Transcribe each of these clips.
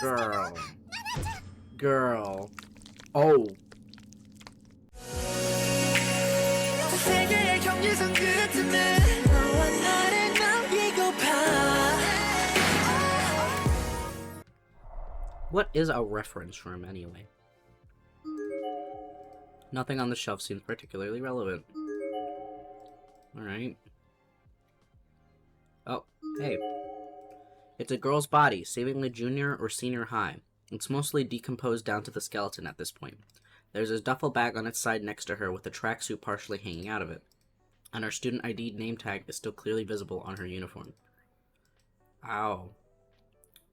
Girl. Girl. Oh. What is a reference room anyway? Nothing on the shelf seems particularly relevant. Alright. Oh, hey. It's a girl's body, seemingly junior or senior high. It's mostly decomposed down to the skeleton at this point. There's a duffel bag on its side next to her with a tracksuit partially hanging out of it. And her student ID name tag is still clearly visible on her uniform. Ow.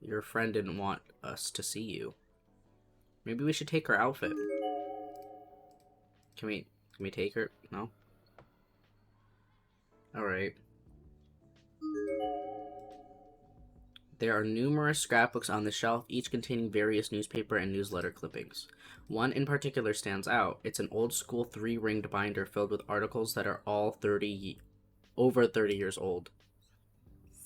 Your friend didn't want us to see you. Maybe we should take her outfit. Can we take her? No? Alright. There are numerous scrapbooks on the shelf, each containing various newspaper and newsletter clippings. One in particular stands out. It's an old-school 3-ringed binder filled with articles that are all over 30 years old.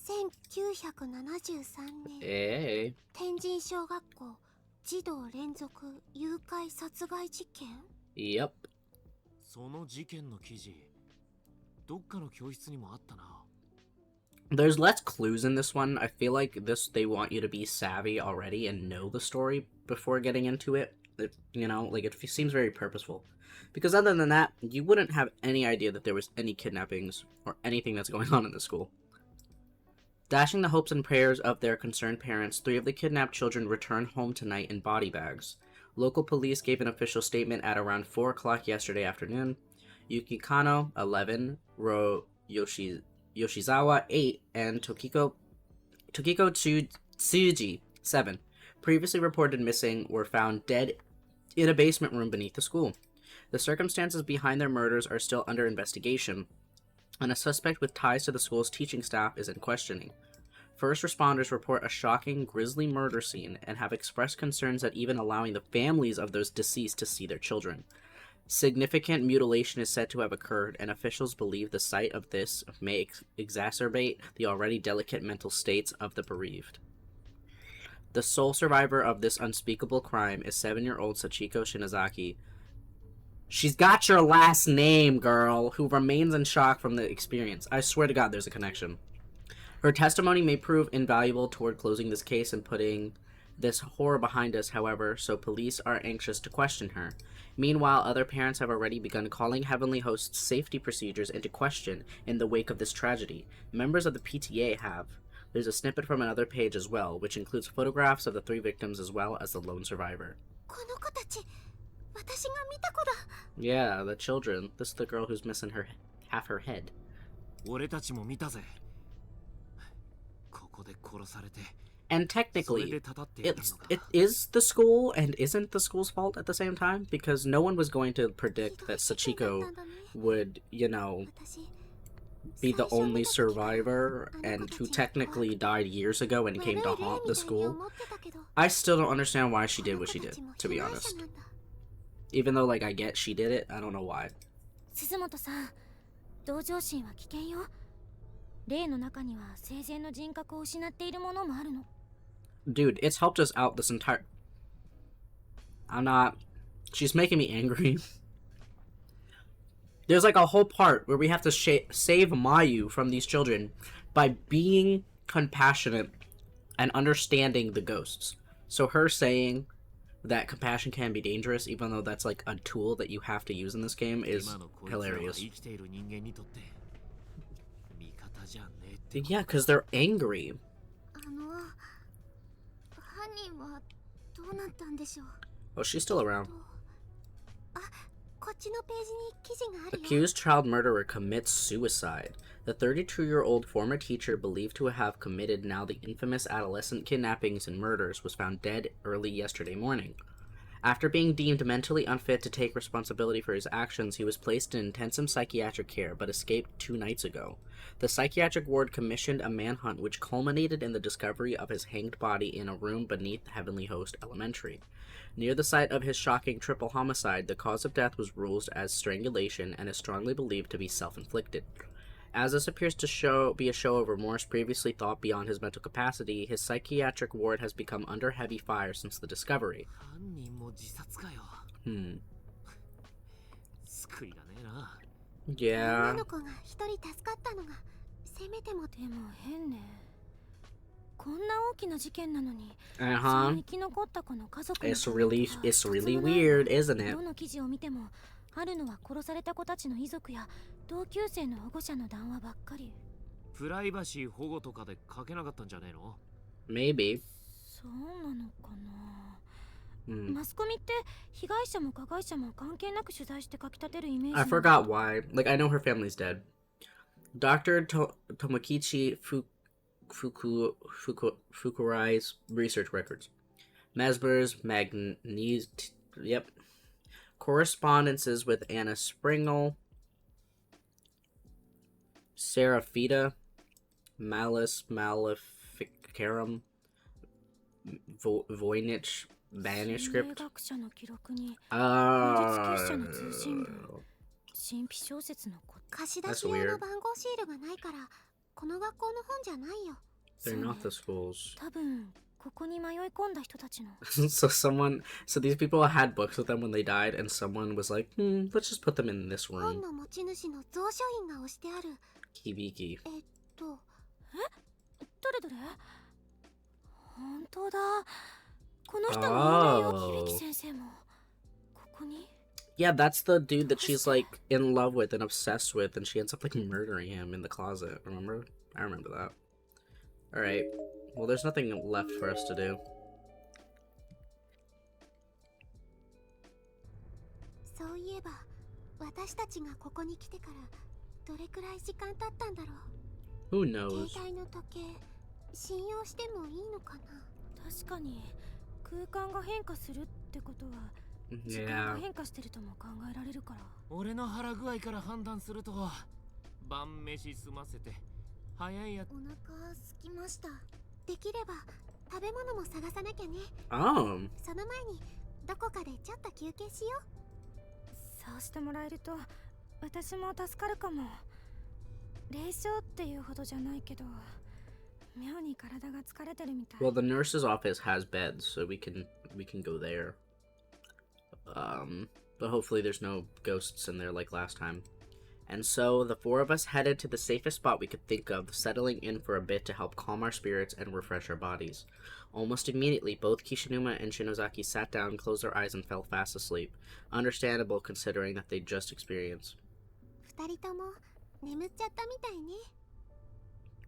1973年天神小学校児童連続誘拐殺害事件 Yep. その事件の記事どっかの教室にもあったな There's less clues in this one. I feel like they want you to be savvy already and know the story before getting into it. You know, like it seems very purposeful. Because other than that, you wouldn't have any idea that there was any kidnappings or anything that's going on in the school. Dashing the hopes and prayers of their concerned parents, 3 of the kidnapped children returned home tonight in body bags. Local police gave an official statement at around 4 o'clock yesterday afternoon. Yuki Kano, 11, Yoshizawa, 8, and Tokiko Tsuji, 7, previously reported missing, were found dead in a basement room beneath the school. The circumstances behind their murders are still under investigation, and a suspect with ties to the school's teaching staff is in questioning. First responders report a shocking, grisly murder scene and have expressed concerns at even allowing the families of those deceased to see their children. Significant mutilation is said to have occurred, and officials believe the sight of this may exacerbate the already delicate mental states of the bereaved. The sole survivor of this unspeakable crime is 7-year-old Sachiko Shinazaki. She's got your last name, girl, who remains in shock from the experience. I swear to God there's a connection. Her testimony may prove invaluable toward closing this case and putting this horror behind us, however, so police are anxious to question her. Meanwhile, other parents have already begun calling Heavenly Host's safety procedures into question in the wake of this tragedy. Members of the PTA have. There's a snippet from another page as well, which includes photographs of the 3 victims as well as the lone survivor. Yeah, the children. This is the girl who's missing half her head. And technically, it is the school and isn't the school's fault at the same time, because no one was going to predict that Sachiko would, you know, be the only survivor and who technically died years ago and came to haunt the school. I still don't understand why she did what she did, to be honest. Even though, like, I get she did it, I don't know why. Dude, it's helped us out this entire... She's making me angry. There's like a whole part where we have to save Mayu from these children by being compassionate and understanding the ghosts. So her saying that compassion can be dangerous, even though that's like a tool that you have to use in this game, is hilarious. Yeah, because they're angry. Oh, she's still around. Accused child murderer commits suicide. The 32-year-old former teacher believed to have committed now the infamous adolescent kidnappings and murders was found dead early yesterday morning. After being deemed mentally unfit to take responsibility for his actions, he was placed in intensive psychiatric care but escaped 2 nights ago. The psychiatric ward commissioned a manhunt which culminated in the discovery of his hanged body in a room beneath Heavenly Host Elementary. Near the site of his shocking triple homicide, the cause of death was ruled as strangulation and is strongly believed to be self-inflicted. As this appears to be a show of remorse previously thought beyond his mental capacity, his psychiatric ward has become under heavy fire since the discovery. Yeah. It's really weird, isn't it? あるのは殺された子たちの遺族や同級生の保護者の談話ばっかり。プライバシー保護とかで書けなかったんじゃねえの？ Maybe. そうなのかな。マスコミって被害者も加害者も関係なく取材して書き立てるイメージ。 I forgot why. Like, I know her family's dead. Dr. Tomokichi Fukurai's research records. Mesmer's Yep. Correspondences with Anna Springle, Seraphita, Malus Maleficarum, Voynich manuscript. That's weird. They're not the schools. So these people had books with them when they died, and someone was like, let's just put them in this room. Hibiki. Yeah, that's the dude that she's like in love with and obsessed with, and she ends up like murdering him in the closet. Remember? I remember that. Alright. Well, there's nothing left for us to do. Who knows? Yeah. 俺の腹具合から判断すると晩飯済ませて早いや。お腹空きました。できれば食べ物も探さなきゃね。その前にどこかでちょっと休憩しよう。そうしてもらえると私も助かるかも。霊障っていうほどじゃないけど、妙に体が疲れてるみたい。Well, the nurse's office has beds, so we can go there. But hopefully there's no ghosts in there like last time. And so, the four of us headed to the safest spot we could think of, settling in for a bit to help calm our spirits and refresh our bodies. Almost immediately, both Kishinuma and Shinozaki sat down, closed their eyes, and fell fast asleep. Understandable, considering that they'd just experienced.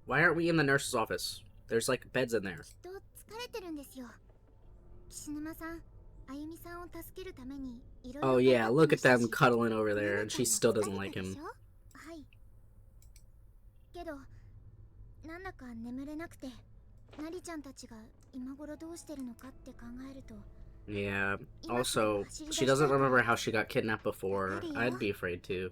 Why aren't we in the nurse's office? There's, like, beds in there. Oh yeah, look at them cuddling over there, and she still doesn't like him. Yeah, also, she doesn't remember how she got kidnapped before. I'd be afraid too.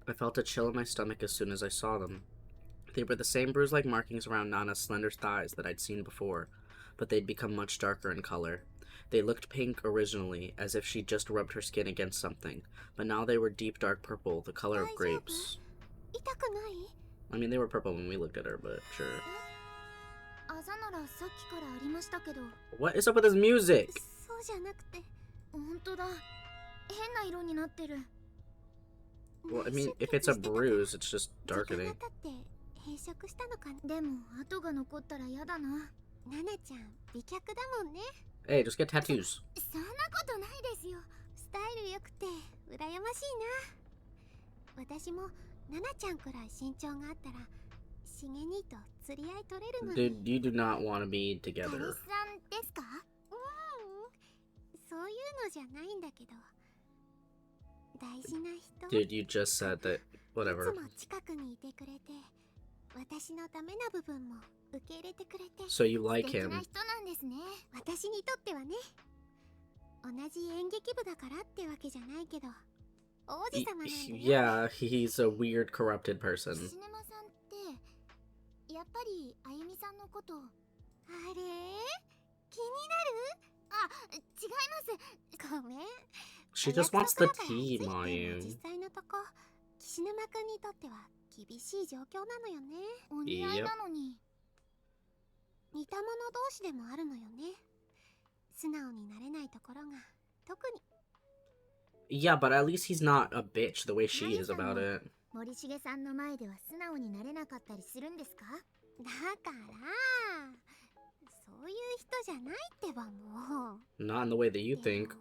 I felt a chill in my stomach as soon as I saw them. They were the same bruise-like markings around Nana's slender thighs that I'd seen before, but they'd become much darker in color. They looked pink originally, as if she'd just rubbed her skin against something, but now they were deep dark purple, the color of grapes. I mean, they were purple when we looked at her, but sure. What is up with this music? Well, I mean, if it's a bruise, it's just darkening. Hey, just get tattoos. Dude, you do not want to be together. Dude, you just said that. Whatever. So you like him. Yeah, he's a weird, corrupted person. ごめん。 She just wants the tea, Mayu. 実際のとこ、岸沼くんにとっては厳しい状況なのよね。お似合いなのに。似た者同士でもあるのよね。素直になれないところが特に。 Yeah, but at least he's not a bitch the way she is about it. 森重さんの前では素直になれなかったりするんですか？だからそういう人じゃないってばもう。 Not in the way that you think.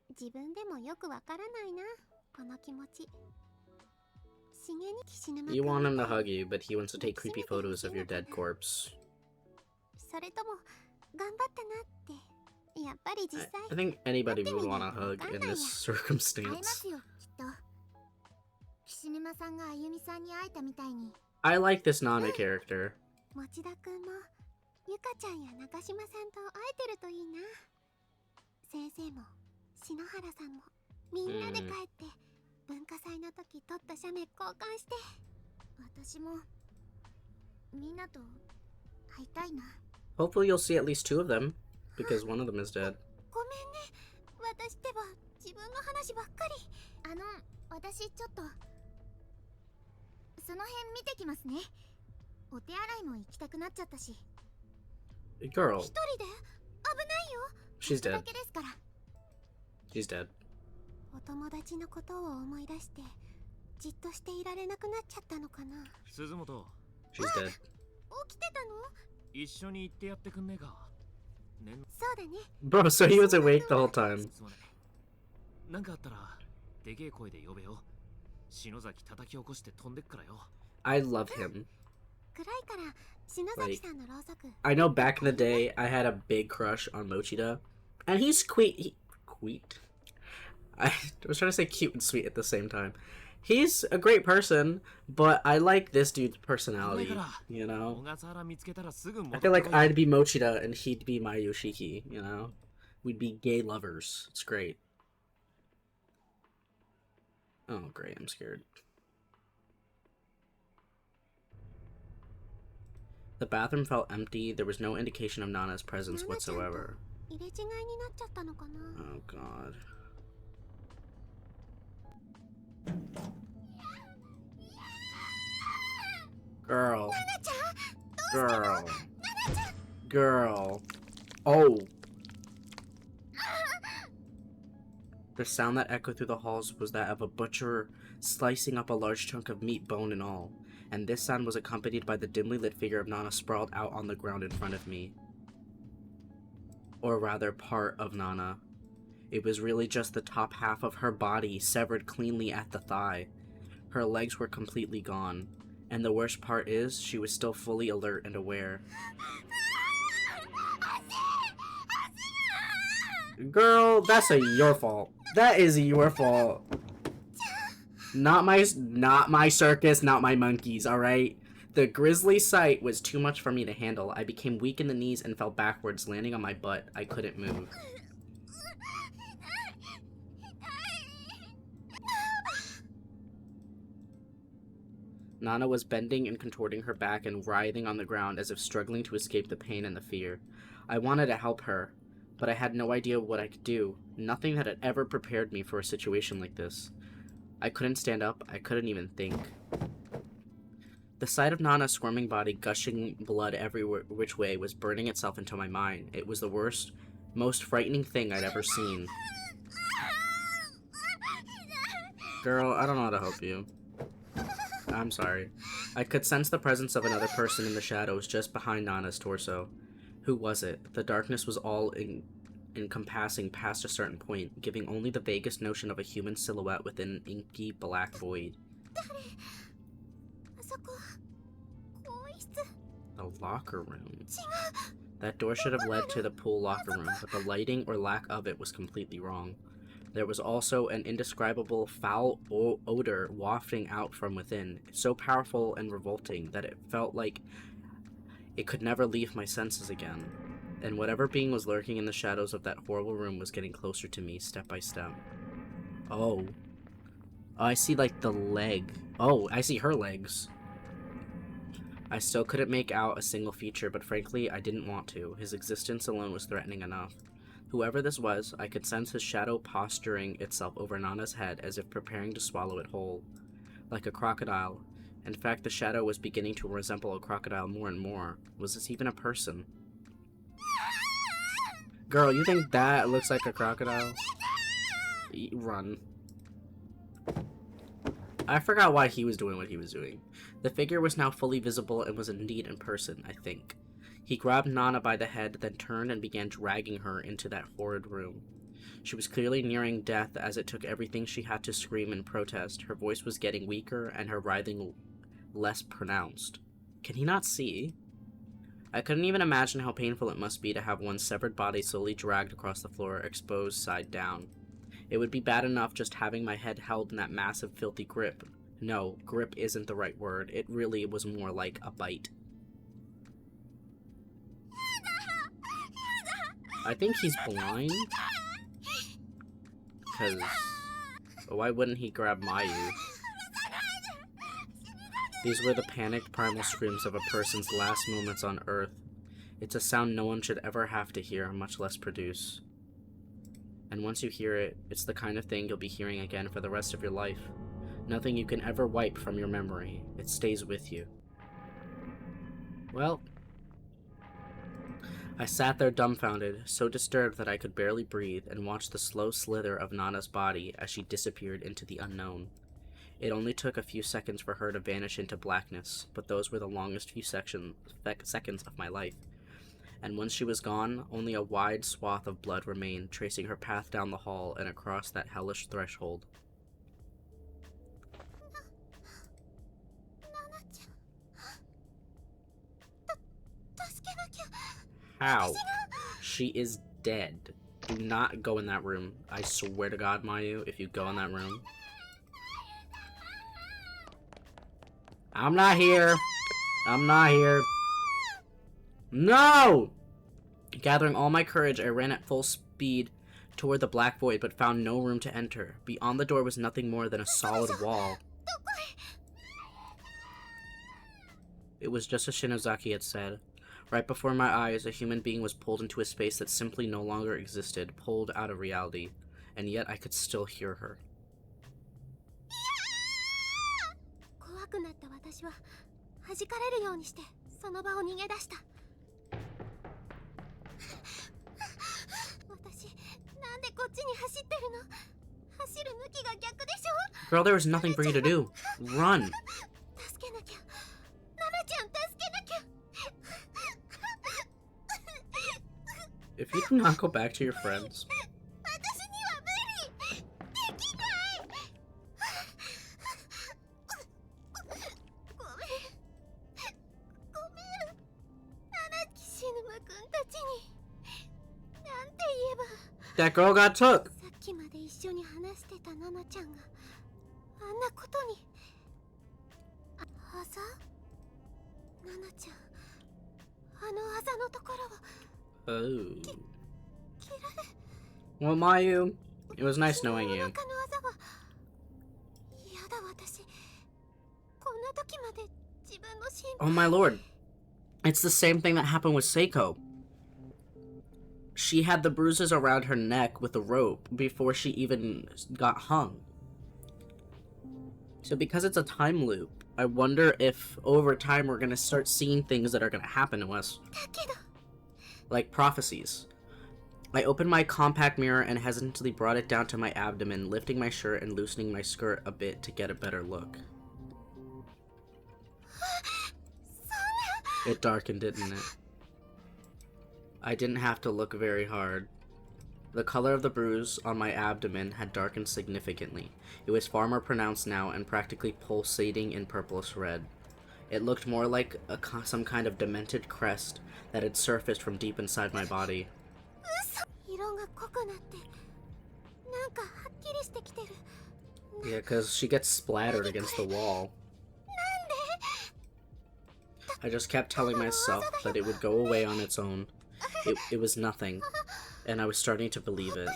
自分でもよくわからないな、この気持ち。しげに岸沼くん You want him to hug you, but he wants to take creepy photos of your dead corpse. それとも頑張ったなってやっぱり実際 I think anybody would want a hug in this 会えま circumstance. すよ、きっと。岸沼さんがあゆみさんに会えたみたいに。 I like this Nana character. 持田くんもゆかちゃんや中島さんと会えてるといいな。先生も篠原さんもみんなで帰って文化祭の時撮った写メ交換して。私もみんなと会いたいな。 Hopefully you'll see at least 2 of them, because one of them is dead. ごめんね、私ってば自分の話ばっかり。私ちょっとその辺見てきますね。お手洗いも行きたくなっちゃったし。 Girl, 一人で危ないよ。 she's だ dead. けですから。 She's dead. お友達のことを思い出してじっとしていられなくなっちゃったのかな。鈴本、 She's dead. 起きてたの？一緒に行ってやってくんねえか。ね、そうだね。 Bro, so he was awake the whole time. すまない。なんかあったらでけえ声で呼べよ。篠崎叩き起こして飛んでっからよ。I love him. 暗いから篠崎さんのろうそく。 I know back in the day, I had a big crush on Mochida, and he's sweet. I was trying to say cute and sweet at the same time. He's a great person, but I like this dude's personality, you know? 小笠原見つけたらすぐ戻 I って feel こい like I'd be Mochida and he'd be my Yoshiki, you know? We'd be gay lovers. It's great. Oh, great, I'm scared. The bathroom felt empty. There was no indication of Nana's presence whatsoever. 入れ違いになっちゃったのかな。 Oh, God. Girl. Girl. Girl. Oh. The sound that echoed through the halls was that of a butcher slicing up a large chunk of meat, bone and all, and this sound was accompanied by the dimly lit figure of Nana sprawled out on the ground in front of me. Or rather, part of Nana. It was really just the top half of her body, severed cleanly at the thigh. Her legs were completely gone, and the worst part is, she was still fully alert and aware. Girl, that's your fault. That is your fault. Not my circus, not my monkeys, alright? The grisly sight was too much for me to handle. I became weak in the knees and fell backwards, landing on my butt. I couldn't move. Nana was bending and contorting her back and writhing on the ground as if struggling to escape the pain and the fear. I wanted to help her, but I had no idea what I could do. Nothing that had ever prepared me for a situation like this. I couldn't stand up. I couldn't even think. The sight of Nana's squirming body gushing blood every which way was burning itself into my mind. It was the worst, most frightening thing I'd ever seen. Girl, I don't know how to help you. I'm sorry. I could sense the presence of another person in the shadows just behind Nana's torso. Who was it? The darkness was all encompassing past a certain point, giving only the vaguest notion of a human silhouette within an inky black void. The locker room. That door should have led to the pool locker room, but the lighting or lack of it was completely wrong. There was also an indescribable foul odor wafting out from within, so powerful and revolting that it felt like it could never leave my senses again. And whatever being was lurking in the shadows of that horrible room was getting closer to me, step by step. Oh. I see, like, the leg. Oh, I see her legs. I still couldn't make out a single feature, but frankly, I didn't want to. His existence alone was threatening enough. Whoever this was, I could sense his shadow posturing itself over Nana's head as if preparing to swallow it whole. Like a crocodile. In fact, the shadow was beginning to resemble a crocodile more and more. Was this even a person? Girl, you think that looks like a crocodile? Run. I forgot why he was doing what he was doing. The figure was now fully visible and was indeed in person, I think. He grabbed Nana by the head, then turned and began dragging her into that horrid room. She was clearly nearing death as it took everything she had to scream in protest. Her voice was getting weaker and her writhing less pronounced. Can he not see? I couldn't even imagine how painful it must be to have one's severed body slowly dragged across the floor, exposed side down. It would be bad enough just having my head held in that massive, filthy grip. No, grip isn't the right word. It really was more like a bite. I think he's blind. Because why wouldn't he grab Mayu? These were the panicked primal screams of a person's last moments on Earth. It's a sound no one should ever have to hear, much less produce. And once you hear it, it's the kind of thing you'll be hearing again for the rest of your life. Nothing you can ever wipe from your memory. It stays with you. Well, I sat there dumbfounded, so disturbed that I could barely breathe, and watched the slow slither of Nana's body as she disappeared into the unknown. It only took a few seconds for her to vanish into blackness, but those were the longest few seconds of my life. And once she was gone, only a wide swath of blood remained, tracing her path down the hall and across that hellish threshold. How? She is dead. Do not go in that room. I swear to God, Mayu, if you go in that room. I'm not here. I'm not here. No! Gathering all my courage, I ran at full speed toward the black void, but found no room to enter. Beyond the door was nothing more than a solid wall. It was just as Shinozaki had said. Right before my eyes, a human being was pulled into a space that simply no longer existed, pulled out of reality, and yet I could still hear her. Girl, there was nothing for you to do. Run! If you do not go back to your friends... That girl got took! Oh. Well, Mayu, it was nice knowing you. Oh my lord. It's the same thing that happened with Seiko. She had the bruises around her neck with a rope before she even got hung. So because it's a time loop, I wonder if over time we're gonna start seeing things that are gonna happen to us. Like prophecies. I opened my compact mirror and hesitantly brought it down to my abdomen, lifting my shirt and loosening my skirt a bit to get a better look. It darkened, didn't it? I didn't have to look very hard. The color of the bruise on my abdomen had darkened significantly. It was far more pronounced now and practically pulsating in purplish red. It looked more like some kind of demented crest that had surfaced from deep inside my body. Yeah, because she gets splattered against the wall. I just kept telling myself that it would go away on its own. It was nothing, and I was starting to believe it.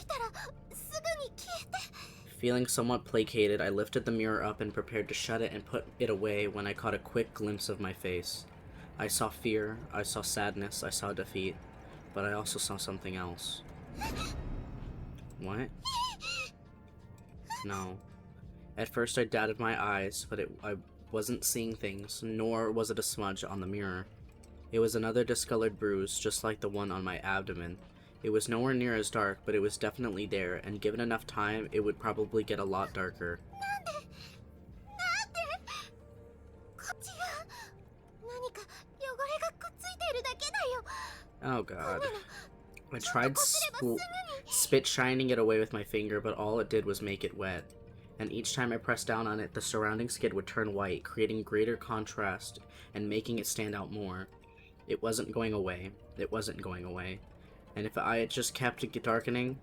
Feeling somewhat placated, I lifted the mirror up and prepared to shut it and put it away when I caught a quick glimpse of my face. I saw fear, I saw sadness, I saw defeat, but I also saw something else. What? No. At first I doubted my eyes, but I wasn't seeing things, nor was it a smudge on the mirror. It was another discolored bruise, just like the one on my abdomen. It was nowhere near as dark, but it was definitely there, and given enough time, it would probably get a lot darker. Oh god. I tried spit shining it away with my finger, but all it did was make it wet. And each time I pressed down on it, the surrounding skin would turn white, creating greater contrast and making it stand out more. It wasn't going away. It wasn't going away. And if I had just kept it darkening,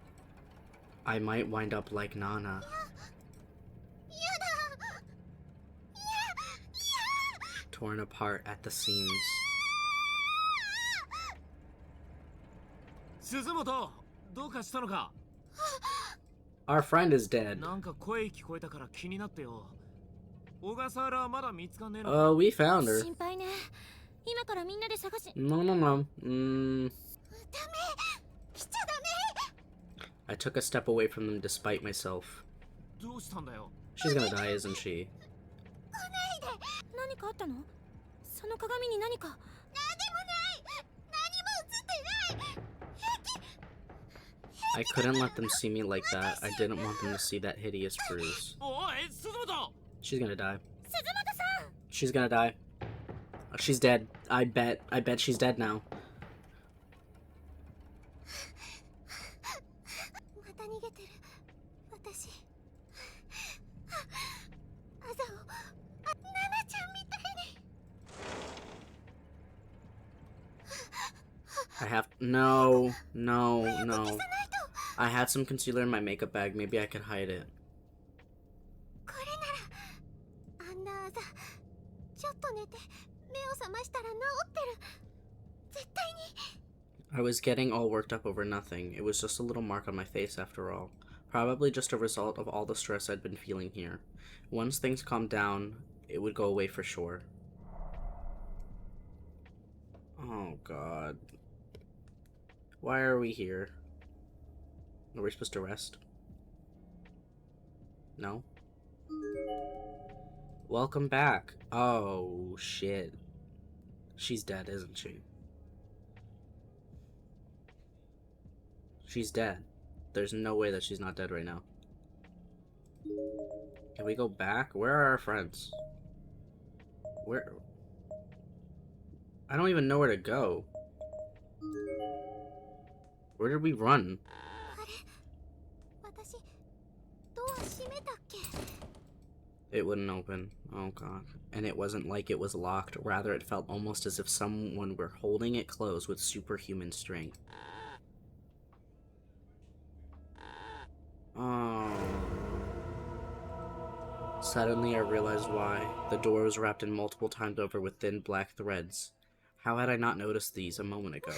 I might wind up like Nana. Torn apart at the seams. Suzumoto, どうかしたのか? Our friend is dead. なんか声聞こえたから気になってよ。小笠原はまだ見つかんねえのか? Oh, we found her. 心配ね。今からみんなで探し。No, no, no. ダメ。来ちゃダメ。 I took a step away from them despite myself. どうしたんだよ? She's gonna die, isn't she? 来ないで。何かあったの？その鏡に何か。なんでもない。何も映ってない。I couldn't let them see me like that. I didn't want them to see that hideous bruise. She's gonna die. She's gonna die. She's dead. I bet she's dead now. I have no. I had some concealer in my makeup bag. Maybe I could hide it. I was getting all worked up over nothing. It was just a little mark on my face after all. Probably just a result of all the stress I'd been feeling here. Once things calmed down, it would go away for sure. Oh god. Why are we here? Are we supposed to rest? No? Welcome back. Oh, shit. She's dead, isn't she? She's dead. There's no way that she's not dead right now. Can we go back? Where are our friends? Where? I don't even know where to go. Where did we run? It wouldn't open. Oh god. And it wasn't like it was locked. Rather, it felt almost as if someone were holding it closed with superhuman strength. Oh. Suddenly I realized why. The door was wrapped in multiple times over with thin black threads. How had I not noticed these a moment ago?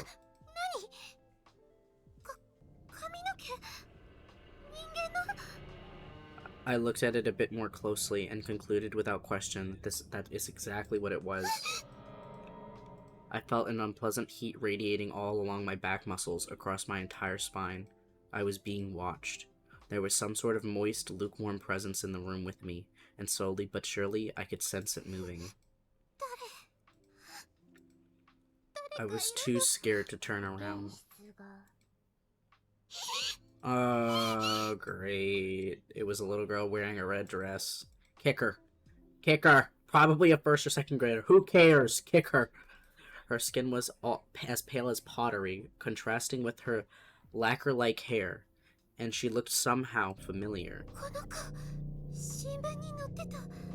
I looked at it a bit more closely and concluded without question that is exactly what it was. I felt an unpleasant heat radiating all along my back muscles across my entire spine. I was being watched. There was some sort of moist, lukewarm presence in the room with me, and slowly but surely I could sense it moving. I was too scared to turn around. Oh, great. It was a little girl wearing a red dress. Kick her. Kick her. Probably a first or second grader. Who cares? Kick her. Her skin was as pale as pottery, contrasting with her lacquer-like hair, and she looked somehow familiar.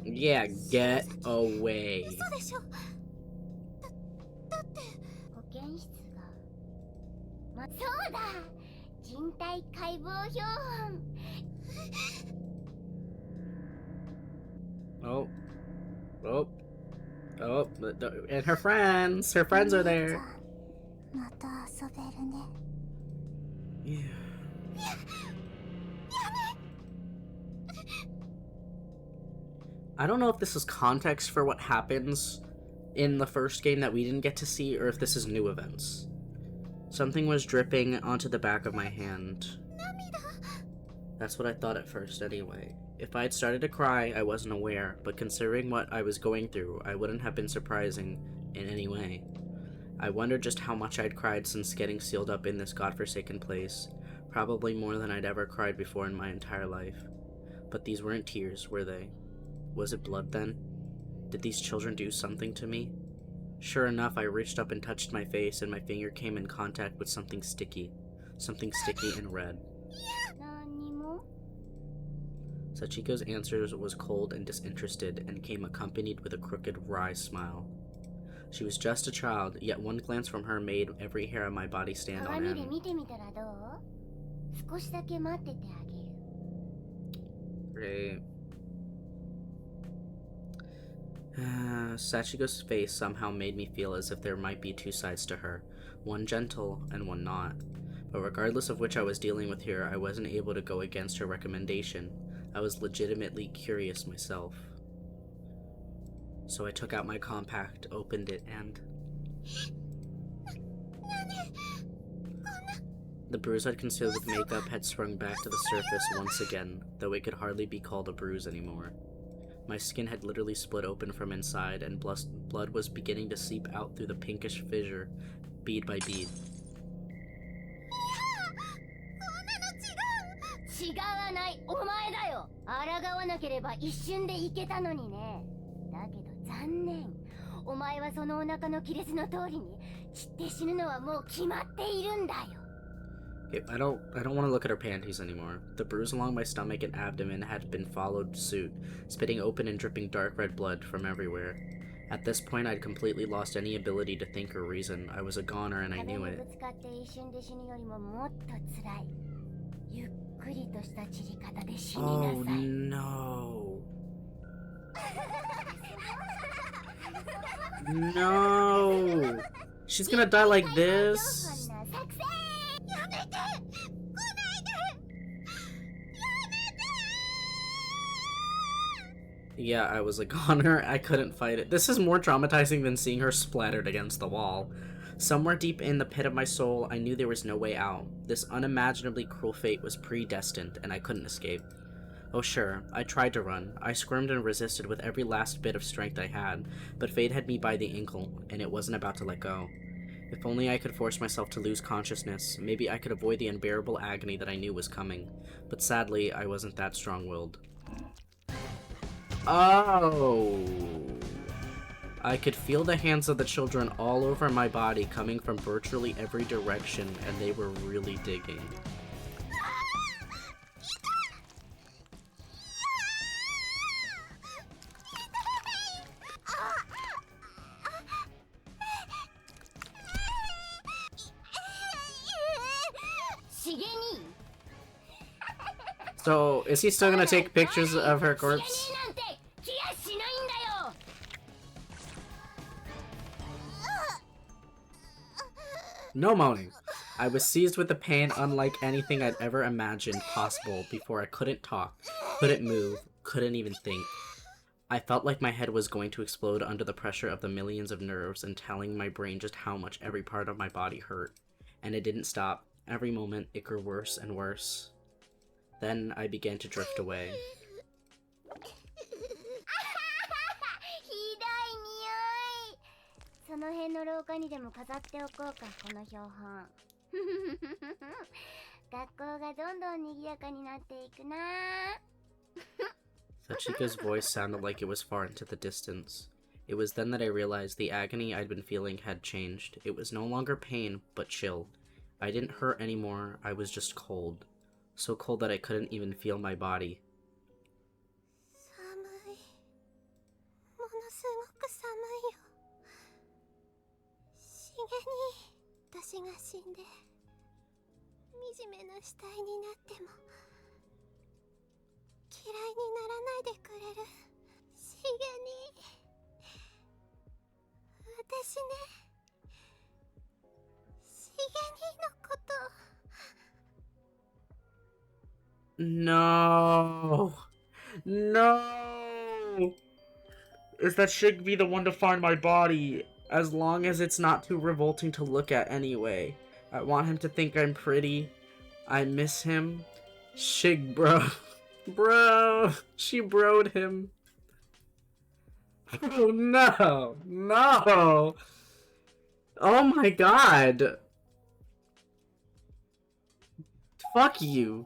Yeah, get away. Oh. Oh. Oh. And her friends. Her friends are there. Yeah. I don't know if this is context for what happens in the first game that we didn't get to see, or if this is new events. Something was dripping onto the back of my hand. That's what I thought at first, anyway. If I had started to cry, I wasn't aware, but considering what I was going through, I wouldn't have been surprising in any way. I wondered just how much I'd cried since getting sealed up in this godforsaken place. Probably more than I'd ever cried before in my entire life. But these weren't tears, were they? Was it blood then? Did these children do something to me? Sure enough, I reached up and touched my face, and my finger came in contact with something sticky. Something sticky and red. Sachiko's answer was cold and disinterested, and came accompanied with a crooked, wry smile. She was just a child, yet one glance from her made every hair on my body stand on end. Great. Sachiko's face somehow made me feel as if there might be two sides to her, one gentle and one not. But regardless of which I was dealing with here, I wasn't able to go against her recommendation. I was legitimately curious myself. So I took out my compact, opened it, and... The bruise I'd concealed with makeup had sprung back to the surface once again, though it could hardly be called a bruise anymore. My skin had literally split open from inside, and blood was beginning to seep out through the pinkish fissure, bead by bead. Okay, I don't want to look at her panties anymore. The bruise along my stomach and abdomen had been followed suit, spitting open and dripping dark red blood from everywhere. At this point, I'd completely lost any ability to think or reason. I was a goner and I knew it. Oh no. No! She's gonna die like this? Yeah, I was a goner. I couldn't fight it. This is more traumatizing than seeing her splattered against the wall. Somewhere deep in the pit of my soul, I knew there was no way out. This unimaginably cruel fate was predestined, and I couldn't escape. Oh sure, I tried to run. I squirmed and resisted with every last bit of strength I had, but fate had me by the ankle, and it wasn't about to let go. If only I could force myself to lose consciousness, maybe I could avoid the unbearable agony that I knew was coming. But sadly, I wasn't that strong-willed. Oh! I could feel the hands of the children all over my body coming from virtually every direction, and they were really digging. So, is he still gonna take pictures of her corpse? No moaning. I was seized with a pain unlike anything I'd ever imagined possible before. I couldn't talk, couldn't move, couldn't even think. I felt like my head was going to explode under the pressure of the millions of nerves and telling my brain just how much every part of my body hurt. And it didn't stop. Every moment, it grew worse and worse. Then I began to drift away. Sachiko's voice sounded like it was far into the distance. It was then that I realized the agony I'd been feeling had changed. It was no longer pain, but chill. I didn't hurt anymore, I was just cold. So cold that I couldn't even feel my body. No! No! Is that Shig be the one to find my body? As long as it's not too revolting to look at anyway. I want him to think I'm pretty. I miss him. Shig, bro. Bro, she broed him. Oh no, no. Oh my god. Fuck you.